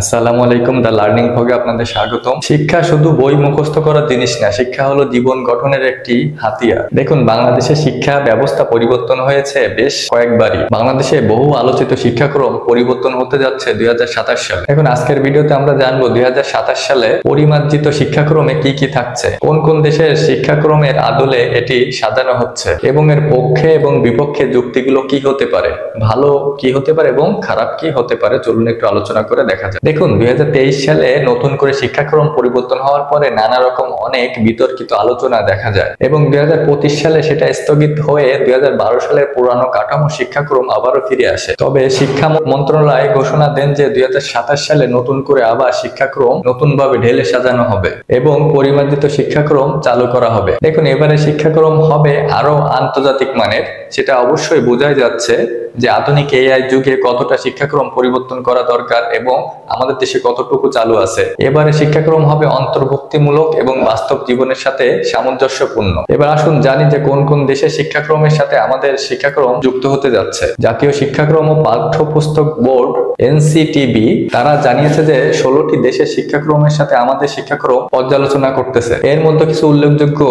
আসসালামু আলাইকুম, the learning ভগে আপনাদের স্বাগতম। শিক্ষা শুধু বই মুখস্থ করার জিনিস না, শিক্ষা হলো জীবন গঠনের একটি হাতিয়ার। দেখুন, বাংলাদেশের শিক্ষা ব্যবস্থা পরিবর্তন হয়েছে বেশ কয়েকবারই। বাংলাদেশে বহু আলোচিত শিক্ষাক্রম পরিবর্তন হতে যাচ্ছে 2027 সালে। এখন আজকের ভিডিওতে আমরা জানবো 2027 সালে পরিমার্জিত শিক্ষাক্রমে কি কি থাকছে, কোন কোন দেশের শিক্ষাক্রমের আদলে এটি সাজানো হচ্ছে এবং এর পক্ষে এবং বিপক্ষে যুক্তিগুলো কি হতে পারে, ভালো কি হতে পারে এবং খারাপ কি হতে পারে। চলুন একটু আলোচনা করে দেখা যায়। দেখুন, 2023 সালে নতুন করে শিক্ষাক্রম পরিবর্তন হওয়ার পরে নানা রকম অনেক বিতর্কিত আলোচনা দেখা যায় এবং 2025 সালে সেটা স্থগিত হয়ে 2012 সালের পুরানো কাঠামো শিক্ষাক্রম আবারও ফিরে আসে। তবে শিক্ষা মন্ত্রণালয় ঘোষণা দেন যে 2027 সালে নতুন করে আবার শিক্ষাক্রম নতুনভাবে ঢেলে সাজানো হবে এবং পরিমার্জিত শিক্ষাক্রম চালু করা হবে। দেখুন, এবারে শিক্ষাক্রম হবে আরো আন্তর্জাতিক মানের। সেটা অবশ্যই বোঝাই যাচ্ছে যে আধুনিক এআই যুগে কতটা শিক্ষাক্রম পরিবর্তন করা দরকার এবং আমাদের দেশে কতটুকু চালু আছে। এবারে শিক্ষাক্রম হবে অন্তর্ভুক্তিমূলক এবং বাস্তব জীবনের সাথে সামঞ্জস্যপূর্ণ। এবার আসুন জানি যে কোন কোন দেশের শিক্ষাক্রমের সাথে আমাদের শিক্ষাক্রম যুক্ত হতে যাচ্ছে। জাতীয় শিক্ষাক্রম ও পাঠ্যপুস্তক বোর্ড এনসিটিবি তারা জানিয়েছে যে 16টি দেশের শিক্ষাক্রমের সাথে আমাদের শিক্ষাক্রম পর্যালোচনা করতেছে। এর মধ্যে কিছু উল্লেখযোগ্য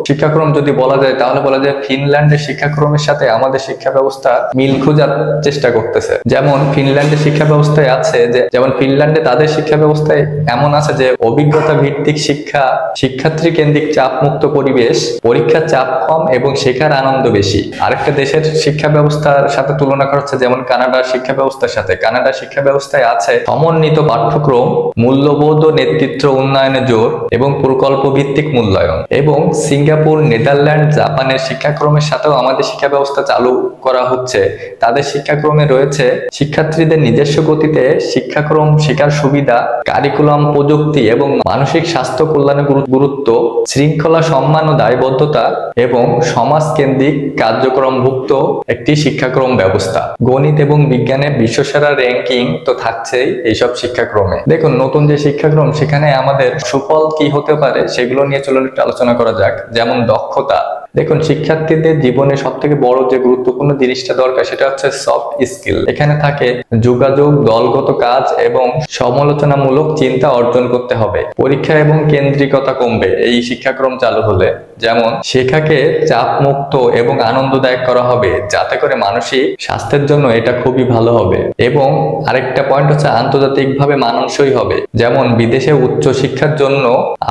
শিক্ষাক্রম যদি বলা যায় তাহলে বলা যায় ফিনল্যান্ডের শিক্ষাক্রমের সাথে আমাদের শিক্ষা ব্যবস্থা মিল খোঁজার চেষ্টা করতেছে। যেমন ফিনল্যান্ডের শিক্ষা ব্যবস্থায় আছে যে, যেমন ফিনল্যান্ডে তাদের শিক্ষা ব্যবস্থায় এমন আছে যে অভিজ্ঞতা ভিত্তিক শিক্ষা, শিক্ষার্থী কেন্দ্রিক চাপ মুক্ত পরিবেশ, পরীক্ষার চাপ কম এবং শেখার আনন্দ বেশি। আরেকটা দেশের শিক্ষা ব্যবস্থার সাথে তুলনা করা হচ্ছে যেমন কানাডার শিক্ষা ব্যবস্থার সাথে। কানাডার শিক্ষা ব্যবস্থায় আছে সমন্বিত পাঠ্যক্রম, মূল্যবোধ ও নেতৃত্ব উন্নয়নে জোর এবং প্রকল্প ভিত্তিক মূল্যায়ন। এবং সিঙ্গাপুর, নেদারল্যান্ড, জাপানের শিক্ষাক্রমের সাথেও আমাদের শিক্ষা ব্যবস্থা চালু করা হচ্ছে। তাদের শিক্ষাক্রমে রয়েছে শিক্ষার্থীদের নিজস্ব গতিতে শিক্ষাক্রম শেখার সুবিধা, কারিকুলাম, প্রযুক্তি এবং মানসিক স্বাস্থ্য কল্যাণের গুরুত্ব, শৃঙ্খলা, সম্মান ও দায়বদ্ধতা এবং সমাজ কেন্দ্রিক কার্যক্রমভুক্ত একটি শিক্ষাক্রম ব্যবস্থা। গণিত এবং বিজ্ঞানের বিশ্বসেরা র্যাঙ্কিং তো থাকছেই এইসব শিক্ষাক্রমে। দেখুন, নতুন যে শিক্ষাক্রম সেখানে আমাদের সুফল কি হতে পারে সেগুলো নিয়ে চলুন একটু আলোচনা করা যাক। যেমন দক্ষতা। দেখুন, শিক্ষার্থীদের জীবনে সব থেকে বড় যে গুরুত্বপূর্ণ জিনিসটা দরকার সেটা হচ্ছে সফট স্কিল। এখানে থাকে যোগাযোগ, দলগত কাজ এবং সমালোচনামূলক চিন্তা অর্জন করতে হবে। পরীক্ষা এবং কেন্দ্রিকতা কমবে এই শিক্ষাক্রম চালু হলে। যেমন শেখাকে চাপ মুক্ত এবং আনন্দদায়ক করা হবে, যাতে করে মানসিক স্বাস্থ্যের জন্য এটা খুবই ভালো হবে। এবং আরেকটা পয়েন্ট হচ্ছে আন্তর্জাতিকভাবে মানানসই হবে। যেমন বিদেশে উচ্চ শিক্ষার জন্য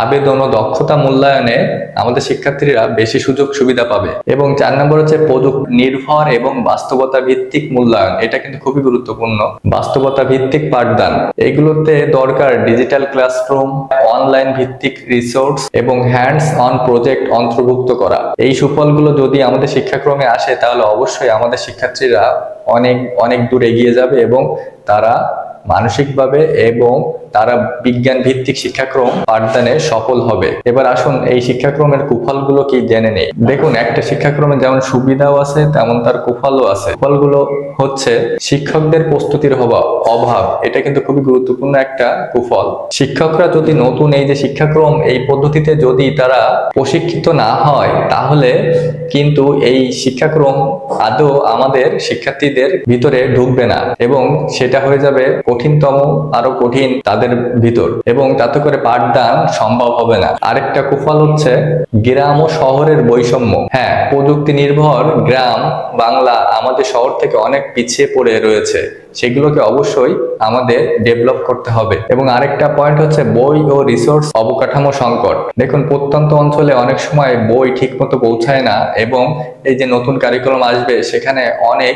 আবেদন ও দক্ষতা মূল্যায়নে আমাদের শিক্ষার্থীরা বেশি সুযোগ সুবিধা পাবে। এবং 4 নম্বর হচ্ছে প্রযুক্তি নির্ভর এবং বাস্তবতা ভিত্তিক মূল্যায়ন। এটা কিন্তু খুবই গুরুত্বপূর্ণ। বাস্তবতা ভিত্তিক পাঠদান, এগুলোতে দরকার ডিজিটাল ক্লাসরুম, অনলাইন ভিত্তিক রিসোর্স এবং হ্যান্ডস অন প্রজেক্ট অন্তর্ভুক্ত করা। এই সুফলগুলো যদি আমাদের শিক্ষাক্রমে আসে তাহলে অবশ্যই আমাদের শিক্ষার্থীরা অনেক অনেক দূর এগিয়ে যাবে এবং তারা মানসিকভাবে এবং তারা বিজ্ঞান ভিত্তিক শিক্ষাক্রম পাঠদানে সফল হবে। এবার আসুন এই শিক্ষাক্রমের কুফলগুলো কি জেনে নেই। দেখুন, একটা শিক্ষাক্রমে যেমন সুবিধাও আছে তেমন তার কুফলও আছে। কুফলগুলো হচ্ছে শিক্ষকদের প্রস্তুতির অভাব। এটা কিন্তু খুবই গুরুত্বপূর্ণ একটা কুফল। শিক্ষকরা যদি নতুন এই যে শিক্ষাক্রম, এই পদ্ধতিতে যদি তারা প্রশিক্ষিত না হয় তাহলে কিন্তু এই শিক্ষাক্রম আদৌ আমাদের শিক্ষার্থীদের ভিতরে ঢুকবে না এবং সেটা হয়ে যাবে কঠিনতম, আরো কঠিন তাদের ভিতর, এবং তাতে করে পাঠদান সম্ভব হবে না। আরেকটা কুফল হচ্ছে গ্রাম ও শহরের বৈষম্য। হ্যাঁ, প্রযুক্তি নির্ভর গ্রাম বাংলা আমাদের শহর থেকে অনেক পিছিয়ে পড়ে রয়েছে, সেগুলোকে অবশ্যই আমাদের ডেভেলপ করতে হবে। এবং আরেকটা পয়েন্ট হচ্ছে বই ও রিসোর্স অবকাঠামো সংকট। দেখুন, প্রত্যন্ত অঞ্চলে অনেক সময় বই ঠিক মতো পৌঁছায় না এবং এই যে নতুন কারিকুলাম আসবে সেখানে অনেক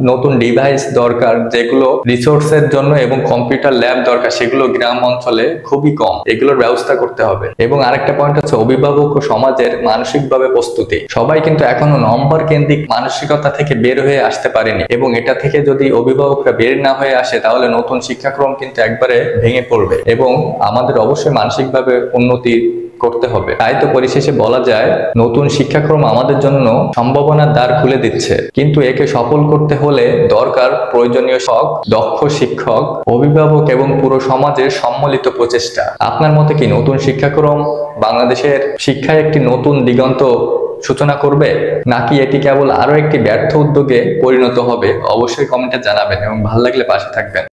নতুন ডিভাইস দরকার, যেগুলো রিসোর্সের জন্য এবং কম্পিউটার ল্যাব দরকার, সেগুলো গ্রাম অঞ্চলে খুবই কম। এগুলোর ব্যবস্থা করতে হবে। এবং আরেকটা পয়েন্ট হচ্ছে অভিভাবক ও সমাজের মানসিকভাবে প্রস্তুতি। সবাই কিন্তু এখনো নম্বর কেন্দ্রিক মানসিকতা থেকে বের হয়ে আসতে পারেনি এবং এটা থেকে যদি অভিভাবকরা বের না হয়ে আসে তাহলে নতুন শিক্ষাক্রম কিন্তু একবারে ভেঙে পড়বে এবং আমাদের অবশ্যই মানসিকভাবে উন্নতি করতে হবে। তাই তো পরিশেষে বলা যায় নতুন শিক্ষাক্রম আমাদের জন্য সম্ভাবনার দ্বার খুলে দিচ্ছে, কিন্তু একে সফল করতে হলে দরকার প্রয়োজনীয় দক্ষ শিক্ষক, অভিভাবক এবং পুরো সমাজের সম্মিলিত প্রচেষ্টা। আপনার মতে কি নতুন শিক্ষাক্রম বাংলাদেশের শিক্ষায় একটি নতুন দিগন্ত সূচনা করবে, নাকি এটি কেবল আরো একটি ব্যর্থ উদ্যোগে পরিণত হবে? অবশ্যই কমেন্টে জানাবেন এবং ভালো লাগলে পাশে থাকবেন।